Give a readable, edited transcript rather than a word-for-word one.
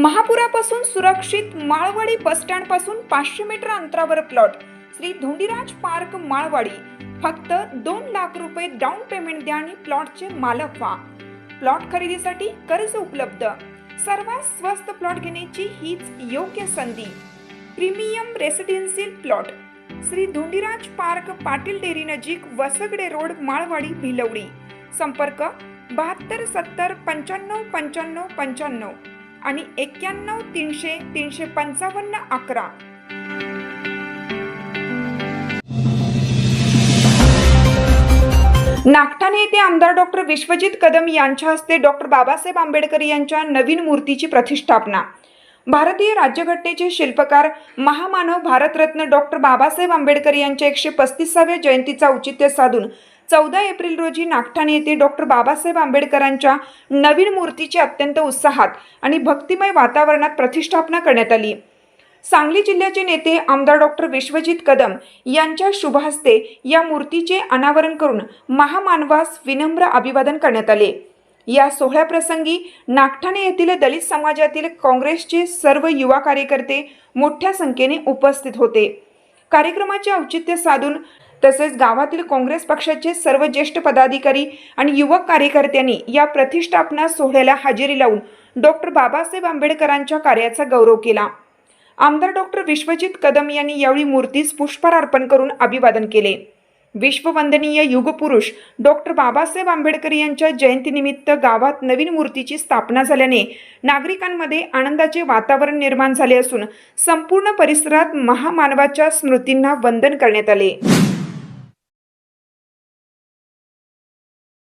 महापुरापासून सुरक्षित माळवाडी बसस्टँड पासून 500 मीटर अंतरावर प्लॉट श्री धोंडीराज पार्क माळवाडी। फक्त 2 लाख रुपये डाऊन पेमेंट द्या आणि प्लॉटचे मालक व्हा। प्लॉट खरेदीसाठी कर्ज उपलब्ध। सर्वात स्वस्त प्लॉट घेण्याची हीच योग्य संधी। Premium residential plot Shri Dhondiraj park, Patil dairy नजीक, वसगडे रोड, माळवाडी, भिलवडी। संपर्क 72 70 95 95 95 आणि 91 300 355 11। नागठाणे येथे आमदार डॉक्टर विश्वजित कदम यांच्या हस्ते डॉक्टर बाबासाहेब आंबेडकर यांच्या नवीन मूर्तीची प्रतिष्ठापना। भारतीय राज्यघटनेचे शिल्पकार, महामानव, भारतरत्न डॉक्टर बाबासाहेब आंबेडकर यांच्या 135व्या जयंतीचा औचित्य साधून 14 एप्रिल रोजी नागठाणे येथे डॉक्टर बाबासाहेब आंबेडकरांच्या नवीन मूर्तीची अत्यंत उत्साहात आणि भक्तिमय वातावरणात प्रतिष्ठापना करण्यात आली। सांगली जिल्ह्याचे नेते आमदार डॉक्टर विश्वजित कदम यांच्या शुभ हस्ते या मूर्तीचे अनावरण करून महामानवास विनम्र अभिवादन करण्यात आले। या सोहळ्याप्रसंगी नागठाणे येथील दलित समाजातील काँग्रेसचे सर्व युवा कार्यकर्ते मोठ्या संख्येने उपस्थित होते। कार्यक्रमाचे औचित्य साधून तसेच गावातील काँग्रेस पक्षाचे सर्व ज्येष्ठ पदाधिकारी आणि युवक कार्यकर्त्यांनी या प्रतिष्ठापना सोहळ्याला हजेरी लावून डॉक्टर बाबासाहेब आंबेडकरांच्या कार्याचा गौरव केला। आमदार डॉक्टर विश्वजित कदम यांनी यावेळी मूर्तीस पुष्पहार अर्पण करून अभिवादन केले। विश्ववंदनीय युगपुरुष डॉक्टर बाबासाहेब आंबेडकर यांच्या जयंतीनिमित्त गावात नवीन मूर्तीची स्थापना झाल्याने नागरिकांमध्ये आनंदाचे वातावरण निर्माण झाले असून संपूर्ण परिसरात महामानवाच्या स्मृतींना वंदन करण्यात आले।